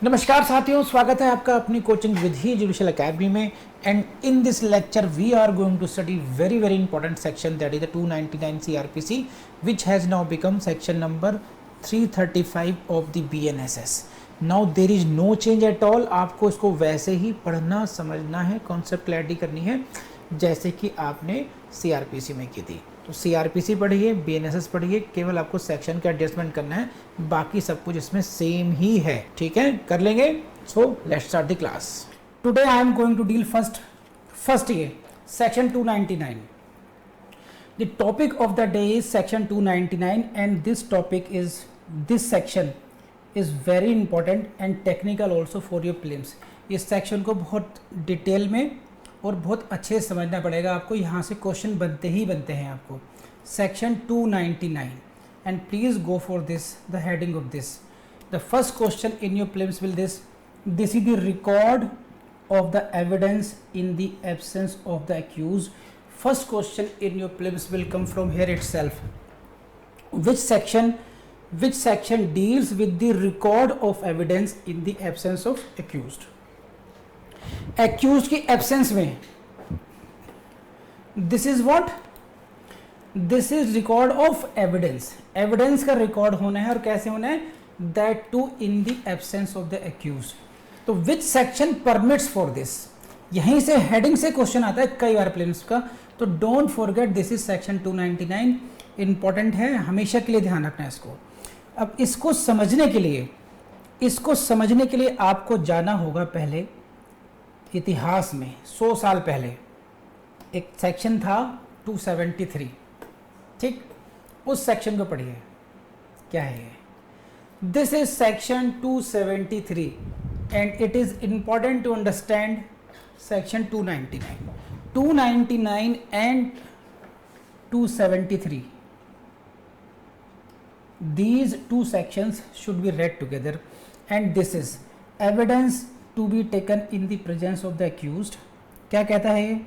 नमस्कार साथियों, स्वागत है आपका अपनी कोचिंग विधि जुडिशियल अकेडमी में। And in this lecture we are going to study very important section, that is the 299 CRPC, which has now become section number 335 of the BNSS. Now there is no change at all. आपको इसको वैसे ही पढ़ना समझना है, concept clarity करनी है जैसे कि आपने CRPC में की थी। तो CRPC पढ़िए, BNSS पढ़िए, केवल आपको सेक्शन का एडजस्टमेंट करना है, बाकी सब कुछ इसमें सेम ही है। ठीक है, कर लेंगे। So let's start the class. Today I am going to deal first ये section 299। The topic of the day is section 299 and this section is very important and technical also for your prelims. इस section को बहुत detail में और बहुत अच्छे से समझना पड़ेगा आपको। यहाँ से क्वेश्चन बनते हैं आपको। Section 299 and please go for this, the heading of this. The first question in your prelims will this is the record of the evidence in the absence of the accused. First question in your prelims will come from here itself. Which section deals with the record of evidence in the absence of accused? Accused की absence में this is what? This is record of evidence. Evidence का record होना है और कैसे होना है? That too in the absence of the accused. तो which section permits for this, यहीं से हेडिंग से क्वेश्चन आता है कई बार प्रीलिम्स का। तो don't forget this is section 299, important है, हमेशा के लिए ध्यान रखना है इसको। अब इसको समझने के लिए आपको जाना होगा पहले इतिहास में। 100 साल पहले एक सेक्शन था 273, ठीक, उस सेक्शन को पढ़िए। क्या है ये? This is section 273 and it is important to understand section 299 and 273. These two sections should be read together, and this is evidence to be taken in the presence of the accused. क्या कहता है ये?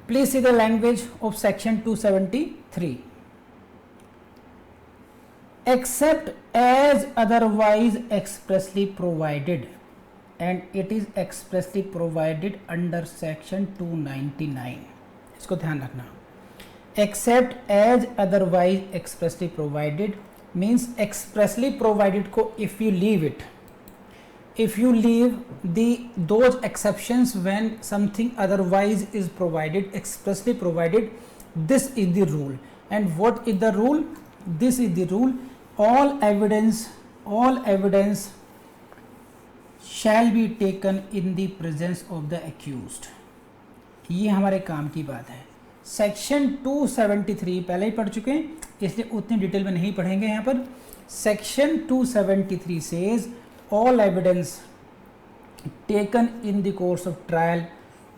Please see the language of section 273. Except as otherwise expressly provided, and it is expressly provided under section 299. इसको ध्यान रखना। Except as otherwise expressly provided means expressly provided को if you leave those exceptions when something otherwise is provided, expressly provided, this is the rule. And what is the rule? This is the rule. All evidence shall be taken in the presence of the accused. ये हमारे काम की बात है। Section 273 पहले ही पढ़ चुके हैं, इसलिए उतनी डिटेल में नहीं पढ़ेंगे यहाँ पर। Section 273 says all evidence taken in the course of trial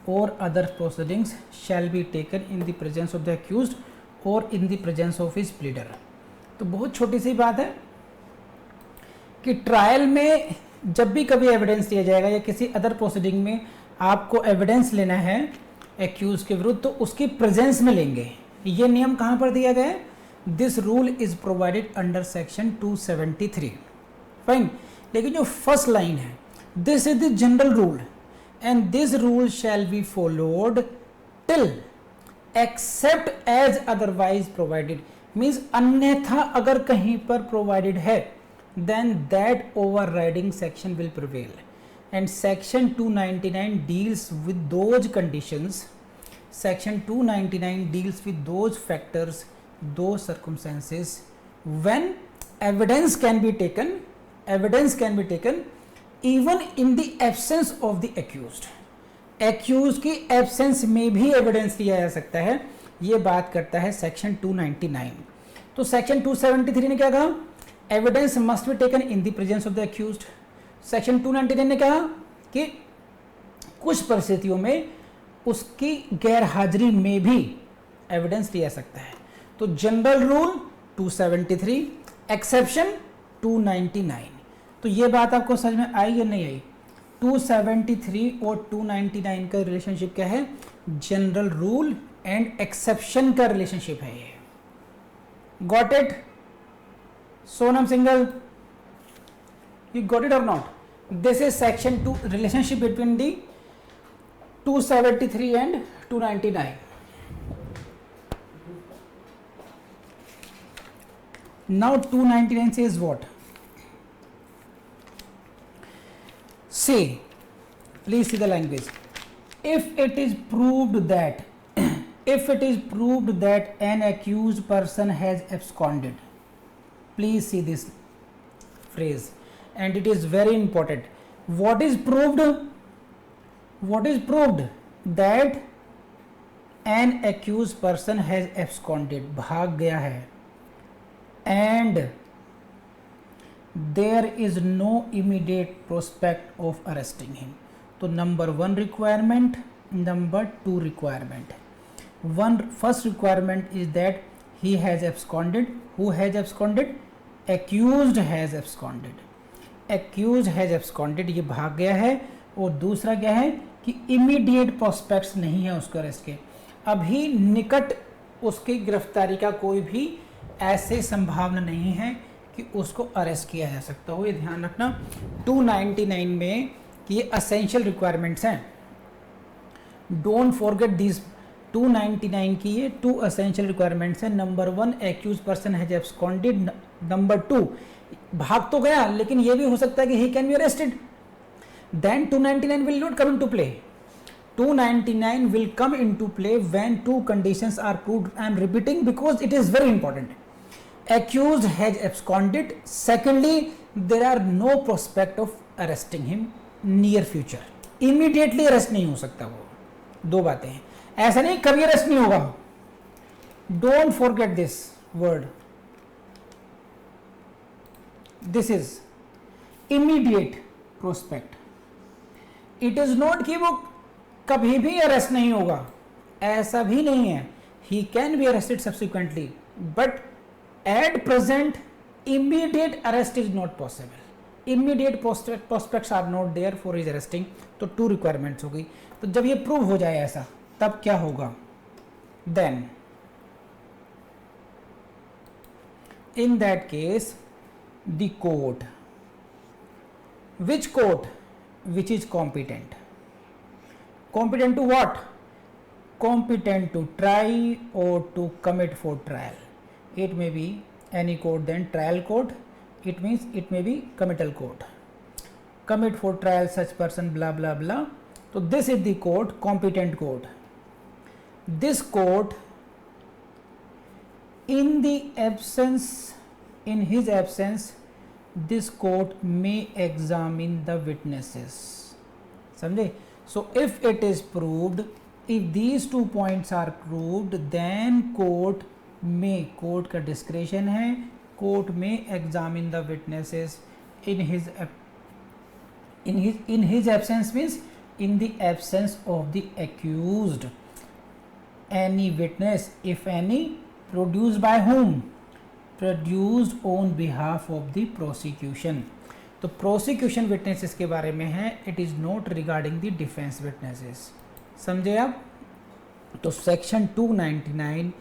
or other proceedings shall be taken in the presence of the accused or in the presence of his pleader. तो बहुत छोटी सी बात है कि ट्रायल में जब भी कभी एविडेंस दिया जाएगा या किसी अदर प्रोसीडिंग में आपको एविडेंस लेना है एक्यूज के विरुद्ध, तो उसकी प्रेजेंस में लेंगे। ये नियम कहाँ पर दिया गया है? This rule is provided under section 273। Fine. लेकिन जो फर्स्ट लाइन है, this is the general rule and this rule shall be followed till except as otherwise provided, means अन्यथा अगर कहीं पर प्रोवाइडेड है then that overriding section will prevail. And section 299 deals with those conditions, section 299 deals with those factors, those circumstances when evidence can be taken even in the absence of the accused. Accused की absence में भी evidence लिया जा सकता है, ये बात करता है सेक्शन 299। तो सेक्शन 273 ने क्या कहा? Evidence must be taken in the presence of the accused. Section 299 ने कहा कि कुछ परिस्थितियों में उसकी गैर हाजिरी में भी एविडेंस लिया जा सकता है। तो जनरल रूल 273, एक्सेप्शन 299। तो ये बात आपको समझ में आई या नहीं आई? 273 और 299 का रिलेशनशिप क्या है? जनरल रूल एंड एक्सेप्शन का रिलेशनशिप है ये। Got it? Sonam single, You got it or not? This is section 2, relationship between the 273 and 299. Now 299 says what? Say, please see the language. If it is proved that an accused person has absconded, please see this phrase, and it is very important. What is proved? That an accused person has absconded, भाग गया है, and there is no immediate prospect of arresting him. तो number 1 requirement, number 2 requirement. First requirement is that he has absconded. Who has absconded? Accused has absconded. Accused has absconded, ये भाग गया है. और दूसरा क्या है कि immediate prospects नहीं है उसको अरेस्ट के, अभी निकट उसकी गिरफ्तारी का कोई भी ऐसे संभावना नहीं है कि उसको अरेस्ट किया जा सकता हो. ये ध्यान रखना 299 में कि ये असेंशियल रिक्वायरमेंट्स हैं. Don't forget this. 299 की ये 2 असेंशियल रिक्वायरमेंट्स हैं. Number 1 accused person has absconded. Number 2 भाग तो गया लेकिन ये भी हो सकता है कि he can be arrested. Then 299 will not come into play. 299 will come into play when 2 conditions are proved. I am repeating because it is very important. Accused has absconded. Secondly, there are no prospect of arresting him near future. Immediately arrest नहीं हो सकता वो. 2 बातें हैं. ऐसा नहीं कभी arrest नहीं होगा. Don't forget this word. This is immediate prospect. It is not कि वो कभी भी अरेस्ट नहीं होगा, ऐसा भी नहीं है. He can be arrested subsequently, but at present immediate arrest is not possible. Immediate prospects are not there for his arresting. तो 2 रिक्वायरमेंट्स हो गई. तो जब ये प्रूव हो जाए ऐसा, तब क्या होगा? Then in that case the court, which court? Which is competent. Competent to what? Competent to try or to commit for trial. It may be any court, then trial court. It means it may be committal court. Commit for trial such person, blah blah blah. So this is the court, competent court. This court, in his absence, this court may examine the witnesses. समझे? So if it is proved, if these 2 points are proved, then court का discretion है, court may examine the witnesses in his absence means in the absence of the accused. Any witness, if any, produced by whom? Produced on behalf of the prosecution. तो prosecution witnesses के बारे में है. It is not regarding the defence witnesses. समझे आप? तो section 299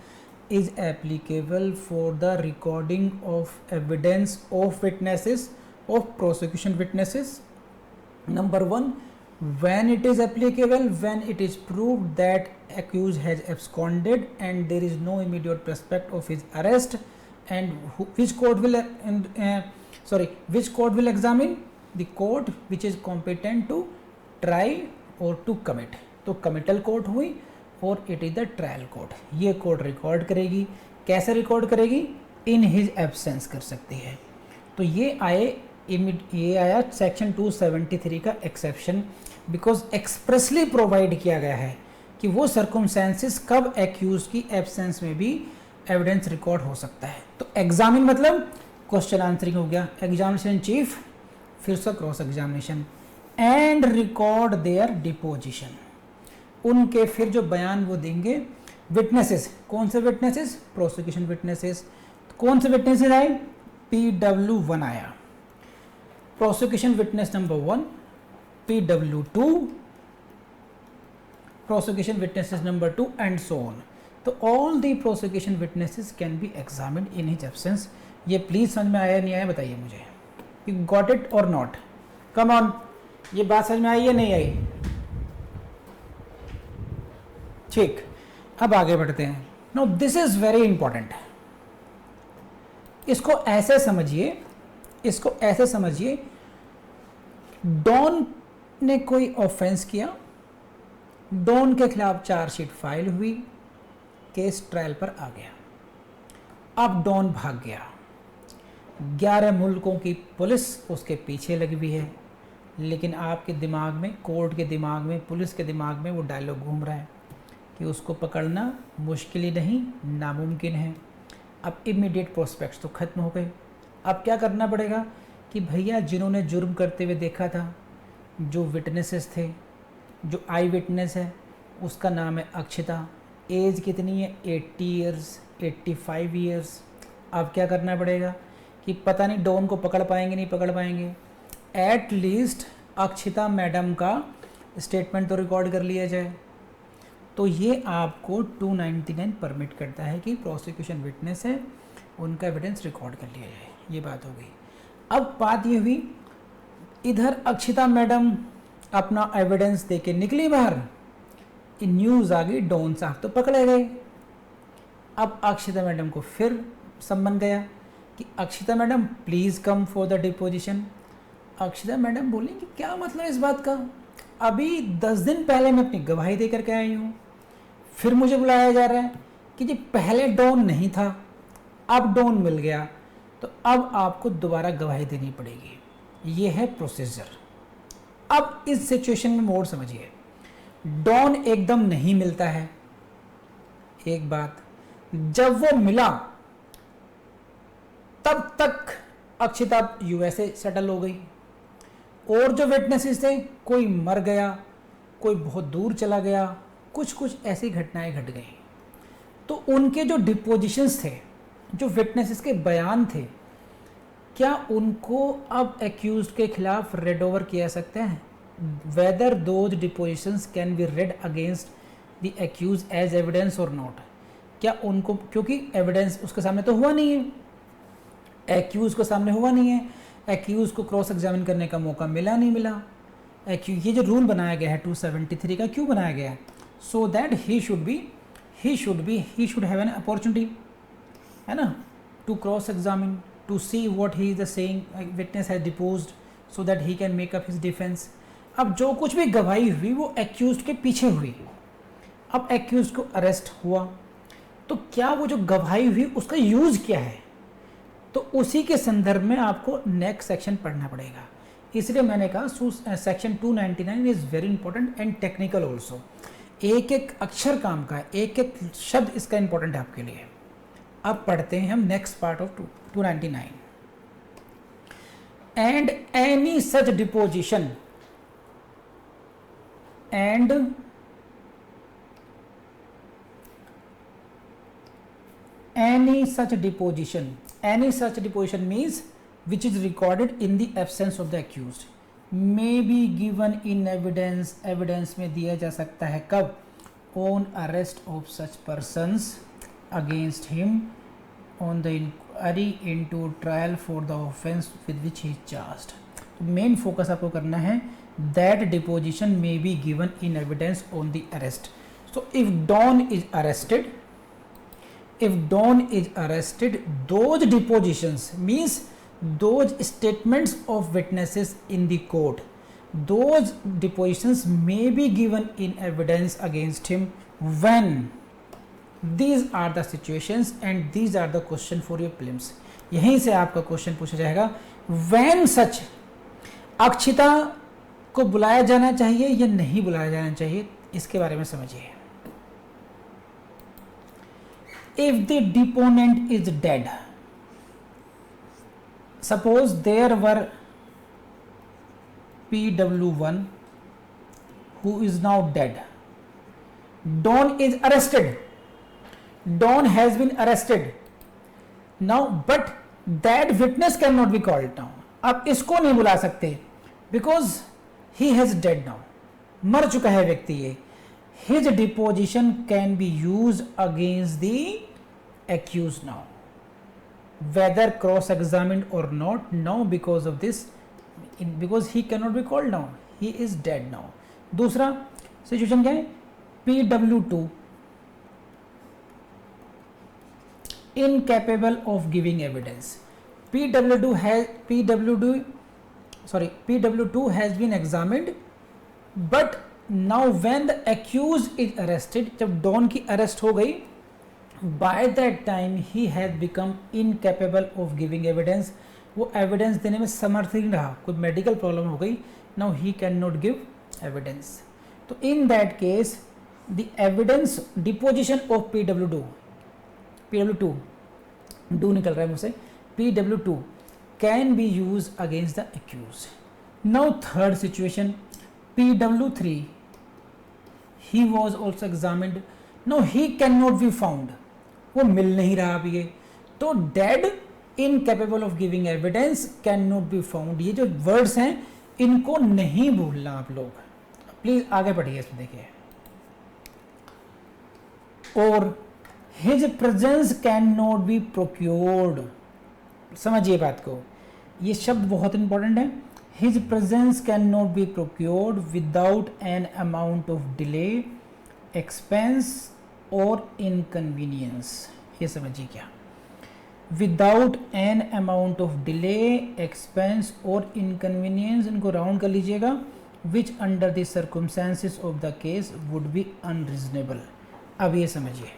is applicable for the recording of evidence of witnesses of prosecution witnesses. Number 1, when it is applicable, when it is proved that accused has absconded and there is no immediate prospect of his arrest. And which court will examine? The court which is competent to try or to commit. तो committal court हुई और it is the trial court. ये court record करेगी. कैसे record करेगी? in his absence कर सकती है. तो ये आया सेक्शन 273 का एक्सेप्शन, बिकॉज एक्सप्रेसली प्रोवाइड किया गया है कि वो सर्कमस्टेंसेस कब एक्यूज की एब्सेंस में भी एविडेंस रिकॉर्ड हो सकता है. तो एग्जामिन मतलब क्वेश्चन आंसरिंग हो गया, एग्जामिनेशन चीफ, फिर उसका cross examination, and record their deposition. उनके फिर जो बयान वो देंगे. विटनेसेस, कौन से विटनेसेस? Prosecution witnesses. कौन से विटनेसेस आए? PW1 आया, prosecution witness number 1, PW2, prosecution witnesses number 2 and so on. तो all the prosecution witnesses can be examined in his absence. ये प्लीज समझ में आया नहीं आया बताइए मुझे. यू गॉट इट और नॉट? कम ऑन, ये बात समझ में आई या नहीं आई? ठीक, अब आगे बढ़ते हैं. No this is very important. इसको ऐसे समझिए, इसको ऐसे समझिए, डॉन ने कोई ऑफेंस किया, डॉन के खिलाफ चार्जशीट फाइल हुई, केस ट्रायल पर आ गया. अब डॉन भाग गया, 11 मुल्कों की पुलिस उसके पीछे लगी हुई है, लेकिन आपके दिमाग में, कोर्ट के दिमाग में, पुलिस के दिमाग में वो डायलॉग घूम रहा है कि उसको पकड़ना मुश्किल ही नहीं नामुमकिन है. अब इमीडिएट प्रोस्पेक्ट्स तो ख़त्म हो गए. अब क्या करना पड़ेगा कि भैया जिन्होंने जुर्म करते हुए देखा था, जो विटनेसेस थे, जो आई विटनेस है, उसका नाम है अक्षिता. एज कितनी है? 80 ईयर्स, 85 ईयर्स. अब क्या करना पड़ेगा कि पता नहीं डॉन को पकड़ पाएंगे नहीं पकड़ पाएंगे, एट लीस्ट अक्षिता मैडम का स्टेटमेंट तो रिकॉर्ड कर लिया जाए. तो ये आपको 299 परमिट करता है कि प्रोसिक्यूशन विटनेस है, उनका एविडेंस रिकॉर्ड कर लिया जाए. ये बात हो गई. अब बात ये हुई, इधर अक्षिता मैडम अपना एविडेंस देके निकली बाहर, न्यूज़ आ गई डॉन साहब तो पकड़े गए. अब अक्षिता मैडम को फिर सम्मन गया कि Akshita madam please come for the deposition. Akshita madam बोली कि क्या मतलब इस बात का, अभी 10 दिन पहले मैं अपनी गवाही दे करके आई हूँ, फिर मुझे बुलाया जा रहा है कि जी पहले डॉन नहीं था, अब डॉन मिल गया, तो अब आपको दोबारा गवाही देनी पड़ेगी. ये है प्रोसीजर. अब इस सिचुएशन में मोड समझिए, डॉन एकदम नहीं मिलता है. एक बात, जब वो मिला तब तक अक्षिता यूएसए सेटल हो गई, और जो विटनेसेस थे कोई मर गया, कोई बहुत दूर चला गया, कुछ ऐसी घटनाएं घट गई. तो उनके जो डिपोजिशंस थे, जो विटनेसेस के बयान थे, क्या उनको अब एक्यूज्ड के खिलाफ रेड ओवर किया सकते हैं? Whether those depositions can be read against the accused as evidence और नॉट? क्या उनको, क्योंकि एविडेंस उसके सामने तो हुआ नहीं है, एक्यूज को सामने हुआ नहीं है, एक्यूज को क्रॉस एग्जामिन करने का मौका मिला नहीं मिला. ये जो रूल बनाया गया है 273 का, क्यों बनाया गया है? So that he should have an opportunity, है ना, to cross examine, to see what he is the saying, witness has deposed, so that he can make up his defence. अब जो कुछ भी गवाही हुई वो एक्यूज के पीछे हुई. अब एक्यूज को अरेस्ट हुआ, तो क्या वो जो गवाही हुई उसका यूज क्या है? तो उसी के संदर्भ में आपको नेक्स्ट सेक्शन पढ़ना पड़ेगा. इसलिए मैंने कहा section 299 is very important and technical also. एक एक अक्षर काम का है, एक एक शब्द इसका इंपॉर्टेंट है आपके लिए. अब पढ़ते हैं हम next part of 299. And any such deposition and any such deposition means which is recorded in the absence of the accused may be given in evidence में दिया जा सकता है कब? on arrest of such persons against him on the inquiry into trial for the offense with which he is charged. Main focus आपको करना है that deposition may be given in evidence on the arrest. So if Don is arrested, those depositions means those statements of witnesses in the court, those depositions may be given in evidence against him when these are the situations and these are the question for your prelims. यहीं से आपका question पूछा जाएगा when such. Akshita को बुलाया जाना चाहिए या नहीं बुलाया जाना चाहिए, इसके बारे में समझिए. If the deponent is dead, suppose there were PW1 who is now dead. Don is arrested. Don has been arrested. Now, but that witness cannot be called now. अब इसको नहीं बुला सकते because he has dead now. मर चुका है व्यक्ति ये. His deposition can be used against the accused now. whether cross examined or not. Now because of this, because he cannot be called now, he is dead now. दूसरा situation क्या है, PW2 incapable of giving evidence. PW2 has been examined, but now when the accused is arrested, जब don की arrest हो गई, by that time he has become incapable of giving evidence. वो evidence देने में समर्थ नहीं रहा, कोई मेडिकल प्रॉब्लम हो गई, now he cannot give evidence. तो in that case the evidence deposition of PW2 do निकल रहा है मुझसे, PW2 can be used against the accused. Now third situation, PW3 he was also examined. Now he cannot be found, वो मिल नहीं रहा अभी ये, तो dead, incapable of giving evidence, cannot be found. ये जो वर्ड्स हैं इनको नहीं भूलना आप लोग, प्लीज आगे बढ़िए इसमें देखिए. और his presence cannot be procured, समझिए बात को, ये शब्द बहुत इंपॉर्टेंट है. His presence cannot be procured without an amount of delay, expense or inconvenience. ये समझिए क्या, without an amount of delay, expense or inconvenience, इनको राउंड कर लीजिएगा, which under the circumstances of the case would be unreasonable. अब ये समझिए,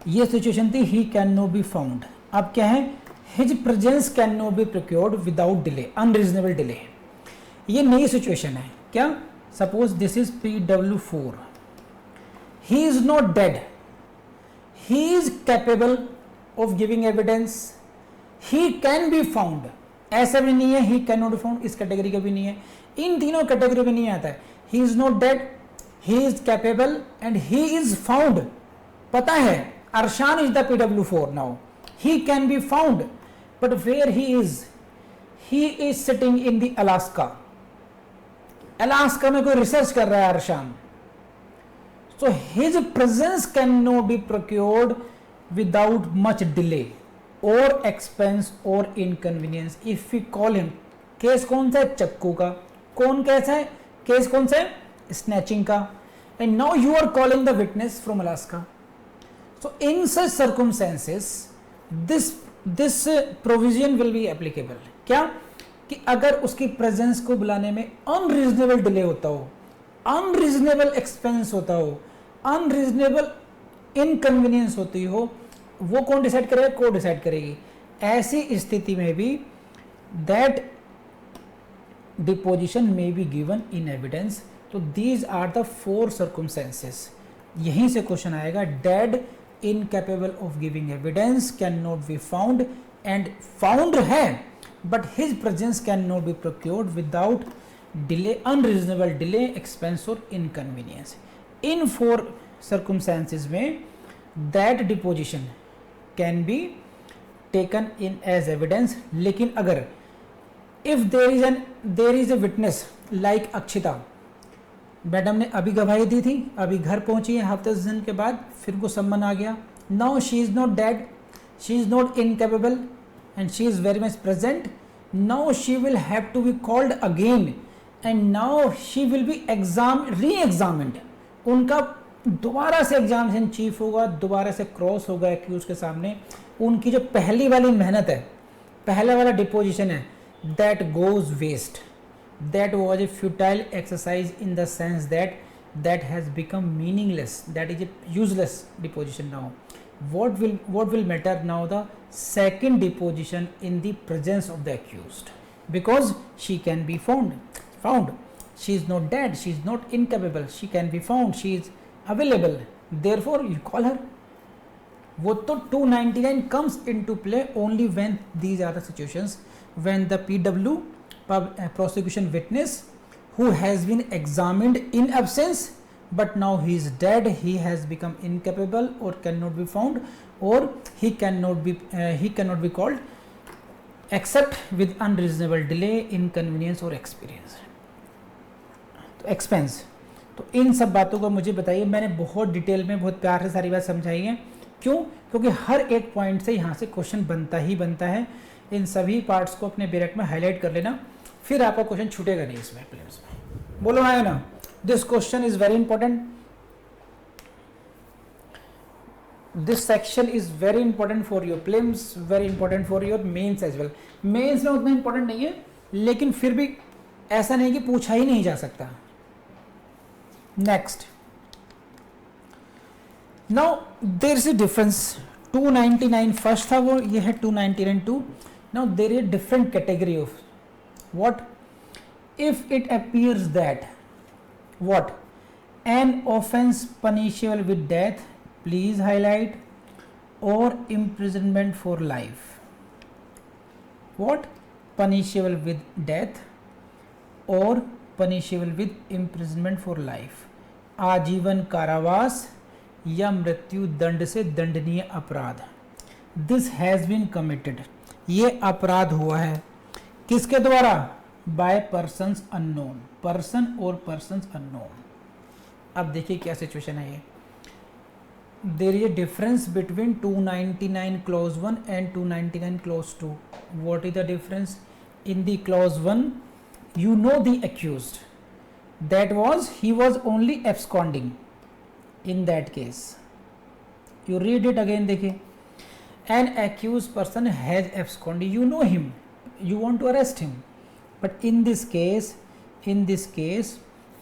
ये सिचुएशन थी he cannot be found. अब क्या है, his presence cannot be procured without delay, unreasonable delay. ये नई सिचुएशन है क्या, suppose this is PW4, he is not dead, he is capable of giving evidence, he can be found. ऐसा भी नहीं है he cannot be found, इस category का भी नहीं है, इन तीनों कैटेगरी में नहीं आता है. he is not dead, he is capable and he is found. पता है Arshan is the PW4 now, he can be found, but where he is sitting in the Alaska में कोई रिसर्च कर रहा है Arshan. So his presence cannot be procured without much delay or expense or inconvenience. If we call him, case कौन सा है, चक्कू का, कौन कैसा है, केस कौन सा है, स्नैचिंग का, and now you are calling the witness from Alaska. So in such circumstances this provision will be applicable. क्या कि अगर उसकी प्रेजेंस को बुलाने में अनरीजनेबल डिले होता हो, अनरीजनेबल एक्सपेंस होता हो, अनरीजनेबल इनकन्वीनियंस होती हो, वो कौन डिसाइड करेगा, कोर्ट डिसाइड करेगी. ऐसी स्थिति में भी दैट डिपोजिशन में बी गिवन इन एविडेंस. तो दीज आर द 4 सर्कमस्टेंसेस. यहीं से क्वेश्चन आएगा, dead, incapable of giving evidence, can not be found, and found है but his presence can not be procured without delay, unreasonable delay, expense और inconvenience. In 4 circumstances में that deposition can be taken in as evidence. लेकिन अगर if there is a witness like Akshita, madam ने अभी गवाही दी थी, अभी घर पहुंची है हफ्ते 10 दिन के बाद, फिर को सम्मन आ गया. now she is not dead, she is not incapable and she is very much present. now she will have to be called again and now she will be re-examined. उनका दोबारा से एग्जामिनेशन चीफ होगा, दोबारा से cross होगा accused के सामने. उनकी जो पहली वाली मेहनत है, पहला वाला डिपोजिशन है, that goes waste. That was a futile exercise in the sense that has become meaningless, that is a useless deposition. Now what will matter now, the second deposition in the presence of the accused, because she can be found. She is not dead, she is not incapable, she can be found, she is available, therefore you call her. वो तो 299 comes into play only when these are the situations when the PW prosecution witness who has been examined in absence but now he is dead, he has become incapable or cannot be found, or he cannot be called except with unreasonable delay, inconvenience or experience. तो expense, तो इन सब बातों को मुझे बताइए. मैंने बहुत detail में बहुत प्यार से सारी बात समझाई है क्यों? क्योंकि हर एक पॉइंट से यहाँ से क्वेश्चन बनता ही बनता है। इन सभी पार्ट्स को अपने ब्रैकेट में हाईलाइट कर लेना, फिर आपका क्वेश्चन छूटेगा नहीं इसमें प्रीलिम्स में। बोलो है ना, this question is very important, this section is very important for your prelims, very important for your mains as well. Mains में उतना इंपॉर्टेंट नहीं है, लेकिन फिर भी ऐसा नहीं कि पूछा ही नहीं जा सकता। Next, now there is a difference, 299 first था वो, ये है 299 2। Now there is different category of what, if it appears that what, an offence punishable with death, please highlight, और imprisonment for life, what, punishable with death or punishable with imprisonment for life, आजीवन कारावास या मृत्यु दंड से दंडनीय अपराध। This has been committed, ये अपराध हुआ है किसके द्वारा? बाय पर्सन्स अननोन, पर्सन और पर्सन्स अननोन। अब देखिए क्या सिचुएशन है ये, there is a difference between 299 clause 1 and 299 clause 2. What is the difference? In the clause 1, you know the accused, that was, he was only absconding in that case. You read it again, देखिए, an accused person has absconded, you know him, you want to arrest him, but in this case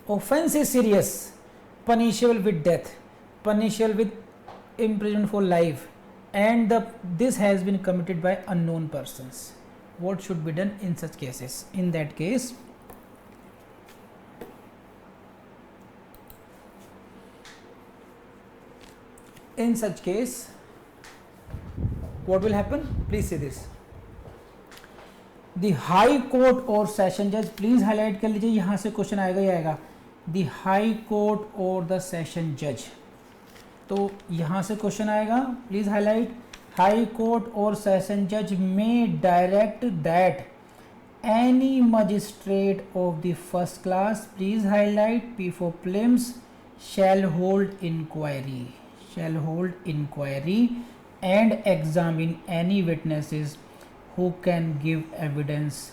offense is serious, punishable with death, punishable with imprisonment for life, and this has been committed by unknown persons. What should be done in such cases? In that case, what will happen? Please see this, the high court or session judge, please highlight कर लीजिए, यहाँ से question आएगा ही आएगा, the high court or the session judge, तो यहाँ से question आएगा, प्लीज हाईलाइट, हाई कोर्ट और सेशन जज में direct that any magistrate of the first class, please highlight, P for prelims, shall hold inquiry and examine any witnesses who can give evidence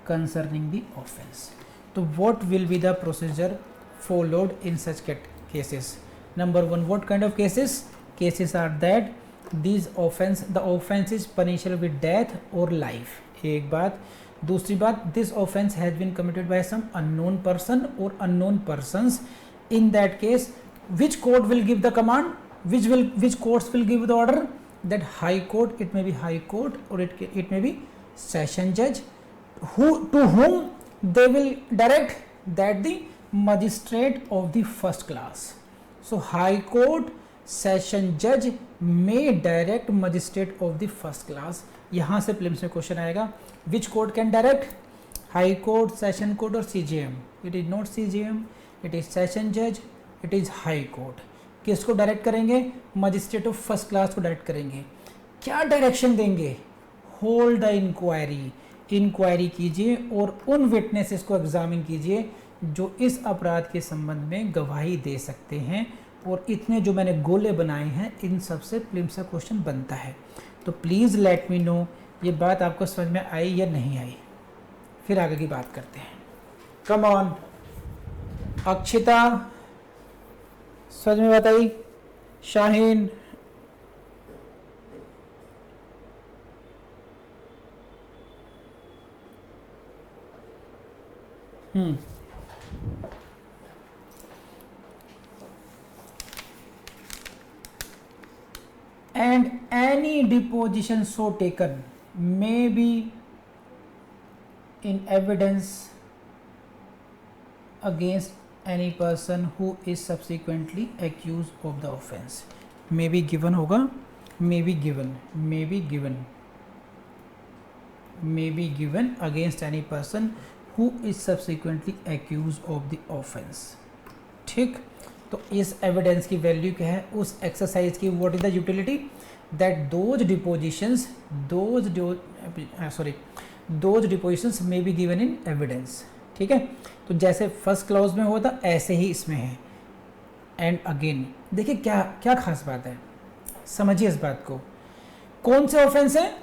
concerning the offence. तो what will be the procedure followed in such cases? Number one, what kind of cases? Cases are that the offense is punishable with death or life, एक बात। दूसरी बात, this offense has been committed by some unknown person or unknown persons. In that case, which court will give the command? Which courts will give the order? That high court, it may be high court or it may be session judge, to whom they will direct, that the magistrate of the first class. So high court, session judge may direct magistrate of the first class. यहाँ से prelims में question आएगा, which court can direct? High court, session court और CJM? It is not CJM, it is session judge, it is high court. किसको direct करेंगे? Magistrate of first class को direct करेंगे। क्या डायरेक्शन देंगे? होल्ड द इंक्वायरी कीजिए और उन विटनेसेस को एग्जामिन कीजिए जो इस अपराध के संबंध में गवाही दे सकते हैं, और इतने जो मैंने गोले बनाए हैं इन सब से प्रीलिम्स का क्वेश्चन बनता है। तो प्लीज़ लेट मी नो ये बात आपको समझ में आई या नहीं आई, फिर आगे की बात करते हैं। कम ऑन अक्षिता, समझ में बात आई? Shaheen, and any deposition so taken may be in evidence against any person who is subsequently accused of the offense. May be given होगा, may be given against any person who is subsequently accused of the offense. ठीक, तो इस evidence की value क्या है? उस exercise की what is the utility? That those depositions may be given in evidence. ठीक है, तो जैसे फर्स्ट क्लॉज में होता ऐसे ही इसमें है। एंड अगेन देखिए क्या क्या खास बात है, समझिए इस बात को। कौन से ऑफेंस है?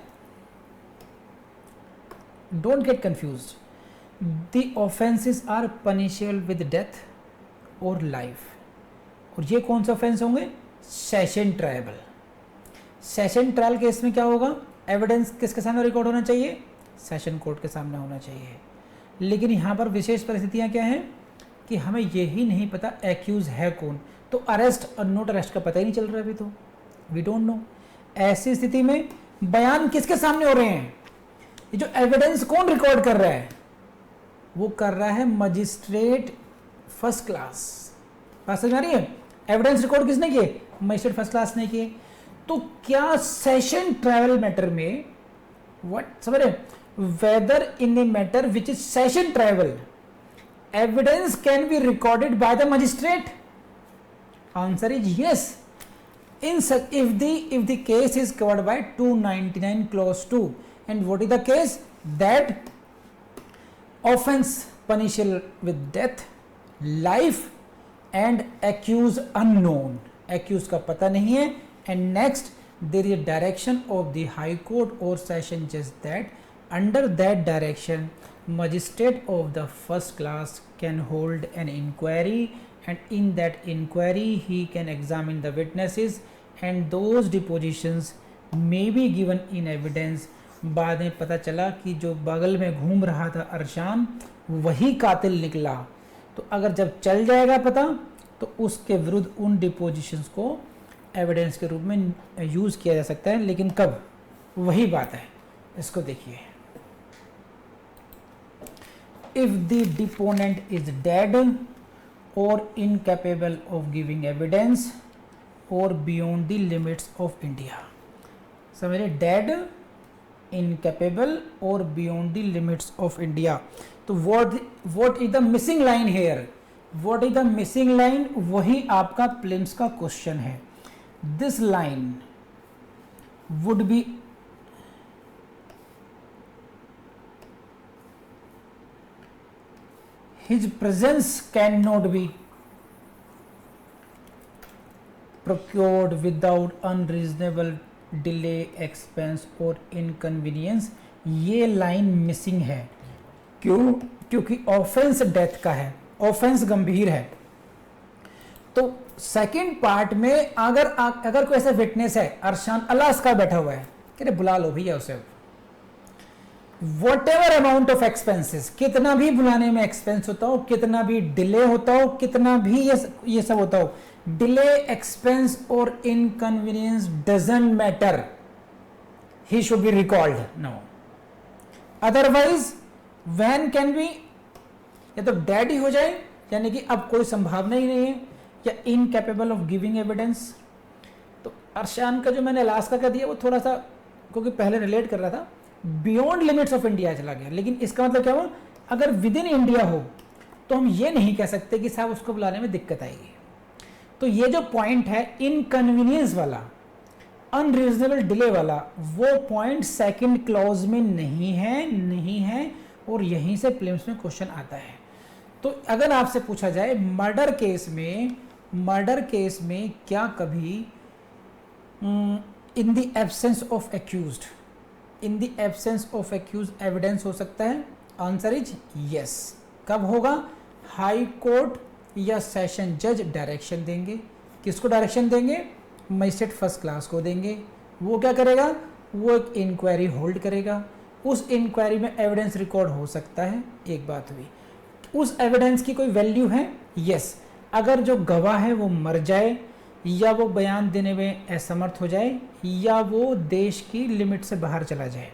Don't get confused. The offences are punishable with death और लाइफ। और ये कौन से ऑफेंस होंगे? Session trial. Session trial case में क्या होगा? एविडेंस किसके सामने रिकॉर्ड होना चाहिए? सेशन कोर्ट के सामने होना चाहिए। लेकिन यहाँ पर विशेष परिस्थितियाँ क्या हैं कि हमें यही नहीं पता एक्यूज है कौन, तो अरेस्ट और नोट अरेस्ट का पता ही नहीं चल रहा अभी, तो वी डोंट नो। ऐसी स्थिति में बयान किसके सामने हो रहे हैं? ये जो एविडेंस कौन रिकॉर्ड कर रहा है? वो कर रहा है मजिस्ट्रेट फर्स्ट क्लास। बात समझ आ रही है? एविडेंस रिकॉर्ड किसने किए? मजिस्ट्रेट फर्स्ट क्लास ने किए। तो क्या सेशन ट्रायल मैटर में व्हाट समझ रहे? whether in a matter which is session tribal evidence can be recorded by the magistrate? Answer is yes. In such, if the case is covered by 299 clause 2, and what is the case? That offense punishable with death, life and accused unknown, accused का पता नहीं है, and next there is a direction of the high court or session judge that under that direction magistrate of the first class can hold an inquiry, and in that inquiry he can examine the witnesses and those depositions may be given in evidence. बाद में पता चला कि जो बगल में घूम रहा था अरशान वही कातिल निकला, तो अगर जब चल जाएगा पता तो उसके विरुद्ध उन डिपोजिशंस को एविडेंस के रूप में यूज़ किया जा सकता है। लेकिन कब? वही बात है, इसको देखिए। If the deponent is dead or incapable of giving evidence or beyond the limits of India, समझिए, dead, incapable or beyond the limits of India. तो what is the missing line here? What is the missing line? वही आपका prelims का question है। This line would be his presence cannot be procured without unreasonable delay, expense और inconvenience। ये line missing है। क्यों? क्योंकि ऑफेंस डेथ का है, ऑफेंस गंभीर है। तो सेकंड पार्ट में अगर कोई ऐसा विटनेस है, अरशान अलास्का बैठा हुआ है, कह रहे बुला लो भैया उसे, Whatever amount of expenses, कितना भी बुलाने में एक्सपेंस होता हो, कितना भी डिले होता हो, कितना भी ये सब होता हो, डिले, एक्सपेंस और inconvenience doesn't matter, he should be recalled. No, otherwise when can be, या तो डेड ही हो जाए, यानी कि अब कोई संभावना ही नहीं है, या इनकैपेबल ऑफ गिविंग एविडेंस। तो अरशान का जो मैंने अलास्का का दिया वो थोड़ा सा, क्योंकि पहले रिलेट कर रहा था, बियॉन्ड लिमिट्स ऑफ इंडिया चला गया। लेकिन इसका मतलब क्या हुआ? अगर विद इन इंडिया हो तो हम ये नहीं कह सकते कि साहब उसको बुलाने में दिक्कत आएगी। तो ये जो पॉइंट है इनकन्वीनियंस वाला, अनरीजनेबल डिले वाला, वो पॉइंट सेकंड क्लॉज में नहीं है और यहीं से प्रीलिम्स में क्वेश्चन आता है। तो अगर आपसे पूछा जाए मर्डर केस में क्या कभी in the absence of accused, in the absence of accused evidence हो सकता है? Answer is yes. कब होगा? हाई कोर्ट या सेशन जज डायरेक्शन देंगे। किसको डायरेक्शन देंगे? मजिस्ट्रेट फर्स्ट क्लास को देंगे। वो क्या करेगा? वो एक इंक्वायरी होल्ड करेगा। उस इंक्वायरी में एविडेंस रिकॉर्ड हो सकता है। एक बात हुई, उस एविडेंस की कोई वैल्यू है? यस। अगर जो गवाह है वो मर जाए, या वो बयान देने में असमर्थ हो जाए, या वो देश की लिमिट से बाहर चला जाए,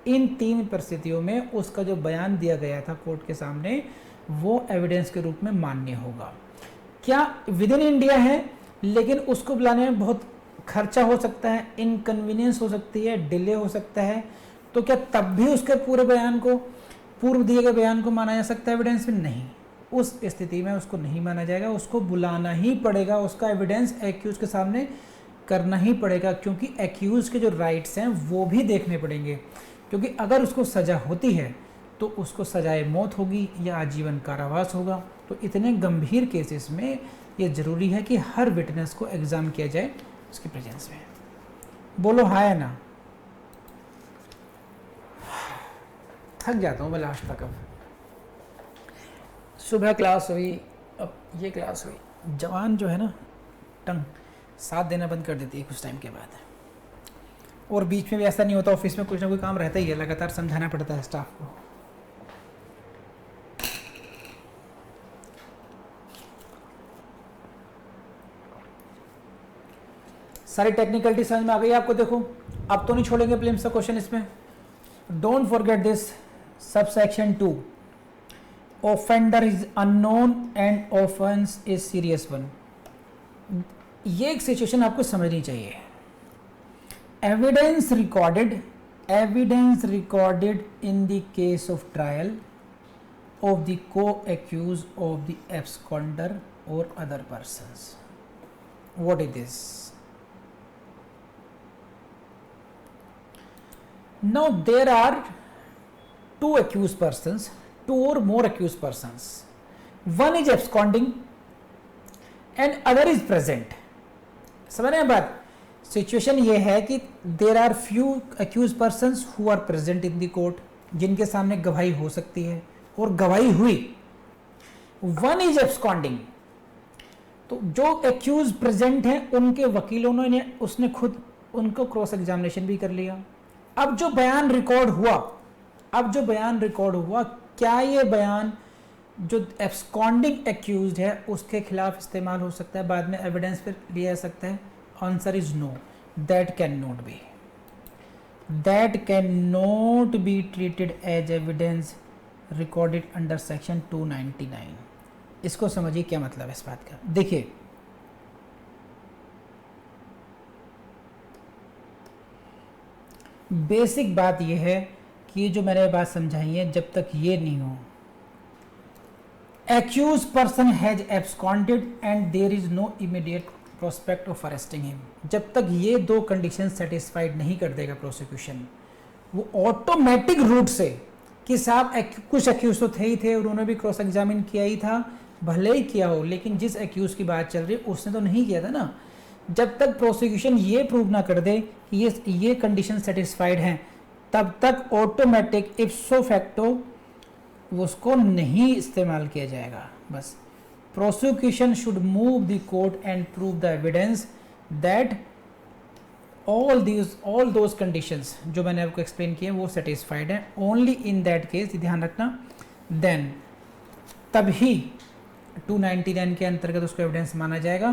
इन तीन परिस्थितियों में उसका जो बयान दिया गया था कोर्ट के सामने वो एविडेंस के रूप में मान्य होगा। क्या विद इन इंडिया है लेकिन उसको बुलाने में बहुत खर्चा हो सकता है, इनकन्वीनियंस हो सकती है, डिले हो सकता है, तो क्या तब भी उसके पूरे बयान को, पूर्व दिए गए बयान को माना जा सकता है एविडेंस में? नहीं, उस स्थिति में उसको नहीं माना जाएगा, उसको बुलाना ही पड़ेगा, उसका एविडेंस एक्यूज के सामने करना ही पड़ेगा, क्योंकि एक्यूज के जो राइट्स हैं वो भी देखने पड़ेंगे। क्योंकि अगर उसको सज़ा होती है तो उसको सजाए मौत होगी या आजीवन कारावास होगा। तो इतने गंभीर केसेस में ये ज़रूरी है कि हर विटनेस को एग्ज़ाम किया जाए उसके प्रेजेंस में। बोलो हाँ या ना। थक जाता हूँ मैं लास्ट तक। अब सुबह क्लास हुई, अब ये क्लास हुई। जवान जो है ना टंग साथ देना बंद कर देती है कुछ टाइम के बाद। और बीच में भी ऐसा नहीं होता, ऑफिस में कुछ ना कोई काम रहता ही है, लगातार समझाना पड़ता है स्टाफ को। सारी टेक्निकलिटी समझ में आ गई आपको। देखो अब तो नहीं छोड़ेंगे प्रीलिम्स का क्वेश्चन इसमें। Don't forget this subsection 2, offender is unknown and offence is serious one. ये एक सिचुएशन आपको समझनी चाहिए। Evidence recorded in the case of trial of the को एक्यूज ऑफ द एब्सकॉन्डर और other persons. What is this? Now there are two accused persons, two or more accused persons. One is absconding and other is present. समझ रहे हैं बात? Situation ये है कि there are few accused persons who are present in the court, जिनके सामने गवाही हो सकती है और गवाही हुई। One is absconding, तो जो accused present हैं उनके वकीलों ने उसने खुद उनको क्रॉस एग्जामिनेशन भी कर लिया। अब जो बयान रिकॉर्ड हुआ, क्या ये बयान जो एब्सकॉन्डिंग एक्यूज्ड है उसके खिलाफ इस्तेमाल हो सकता है, बाद में एविडेंस पर लिया जा सकता है? Answer is no, that can not be treated as evidence recorded under section 299। इसको समझिए क्या मतलब है इस बात का। देखिए बेसिक बात यह है कि जो मैंने बात समझाई है, जब तक ये नहीं हो accused person has absconded and there is no immediate prospect of arresting him, जब तक ये दो कंडीशन सेटिस्फाइड नहीं कर देगा प्रोसिक्यूशन, वो ऑटोमेटिक रूट से कि साहब कुछ एक्यूज तो थे ही थे, उन्होंने भी क्रॉस एग्जामिन किया ही था, भले ही किया हो, लेकिन जिस एक्यूज की बात चल रही है उसने तो नहीं किया था ना। जब तक प्रोसिक्यूशन ये प्रूव ना कर दे कि ये कंडीशन सेटिस्फाइड हैं, तब तक ऑटोमेटिक इप्सो फैक्टो उसको नहीं इस्तेमाल किया जाएगा। बस prosecution should move the court and prove the evidence that all those conditions जो मैंने आपको एक्सप्लेन किए वो सेटिस्फाइड हैं। ओनली इन दैट केस, ध्यान रखना, देन तभी 299 के अंतर्गत उसको एविडेंस माना जाएगा।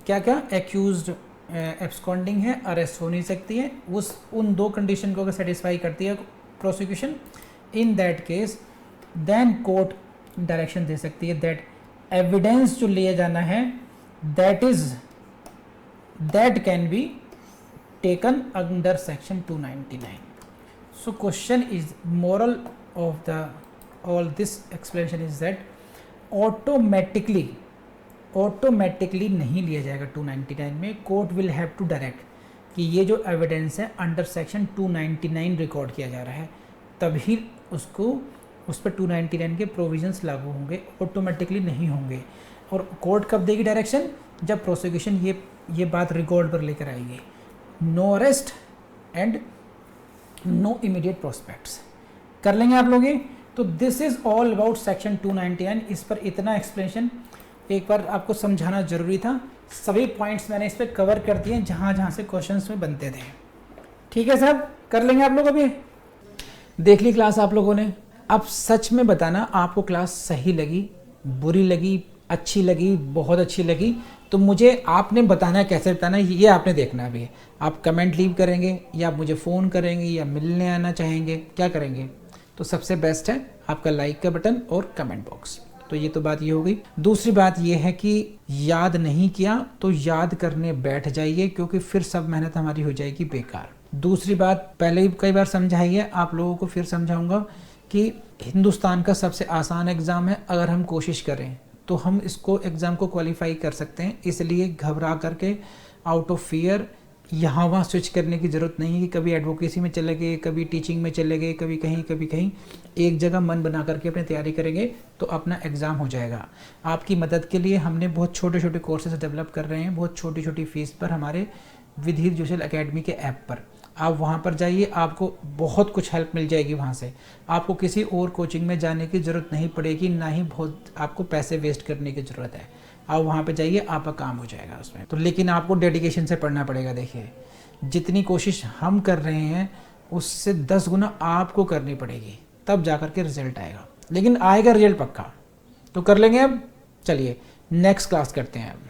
क्या क्या? एक्यूज्ड एब्सकॉन्डिंग है, अरेस्ट हो नहीं सकती है, उन दो कंडीशन को अगर सेटिस्फाई करती है prosecution, in that case then court direction दे सकती है दैट एविडेंस जो लिया जाना है that can be taken under section 299। So question is moral of the all this explanation is that automatically नहीं लिया जाएगा 299 में। Court will have to direct कि ये जो एविडेंस है अंडर सेक्शन 299 रिकॉर्ड किया जा रहा है, तभी उस पर 299 के प्रोविजंस लागू होंगे, ऑटोमेटिकली नहीं होंगे। और कोर्ट कब देगी डायरेक्शन? जब प्रोसिक्यूशन ये बात रिकॉर्ड पर लेकर आएगी, no arrest and no immediate prospects. कर लेंगे आप लोग ये? तो this is all about section 299। इस पर इतना एक्सप्लेनेशन एक बार आपको समझाना जरूरी था। सभी पॉइंट्स मैंने इस पर कवर कर दिए जहाँ से क्वेश्चंस में बनते थे। ठीक है साहब, कर लेंगे आप लोग। अभी देख ली क्लास आप लोगों ने। अब सच में बताना आपको क्लास सही लगी, बुरी लगी, अच्छी लगी, बहुत अच्छी लगी, तो मुझे आपने बताना है। कैसे बताना है ये आपने देखना है। अभी आप कमेंट लीव करेंगे या आप मुझे फ़ोन करेंगे या मिलने आना चाहेंगे, क्या करेंगे? तो सबसे बेस्ट है आपका लाइक का बटन और कमेंट बॉक्स। तो ये तो बात ये हो गई। दूसरी बात ये है कि याद नहीं किया तो याद करने बैठ जाइए, क्योंकि फिर सब मेहनत हमारी हो जाएगी बेकार। दूसरी बात पहले ही कई बार समझाई है, आप लोगों को फिर समझाऊंगा कि हिंदुस्तान का सबसे आसान एग्ज़ाम है। अगर हम कोशिश करें तो हम इसको एग्ज़ाम को क्वालिफाई कर सकते हैं। इसलिए घबरा करके आउट ऑफ फियर यहाँ वहाँ स्विच करने की ज़रूरत नहीं है कि कभी एडवोकेसी में चले गए, कभी टीचिंग में चले गए, कभी कहीं। एक जगह मन बना करके अपनी तैयारी करेंगे तो अपना एग्ज़ाम हो जाएगा। आपकी मदद के लिए हमने बहुत छोटे छोटे कोर्सेज डेवलप कर रहे हैं, बहुत छोटी छोटी फीस पर हमारे विधि जोशल एकेडमी के ऐप पर। आप वहाँ पर जाइए, आपको बहुत कुछ हेल्प मिल जाएगी वहाँ से। आपको किसी और कोचिंग में जाने की ज़रूरत नहीं पड़ेगी, ना ही बहुत आपको पैसे वेस्ट करने की ज़रूरत है। आप वहाँ पे जाइए, आपका काम हो जाएगा उसमें। तो लेकिन आपको डेडिकेशन से पढ़ना पड़ेगा। देखिए, जितनी कोशिश हम कर रहे हैं उससे 10 गुना आपको करनी पड़ेगी, तब जा कर के रिजल्ट आएगा। लेकिन आएगा रिजल्ट पक्का। तो कर लेंगे अब। चलिए नेक्स्ट क्लास करते हैं अब।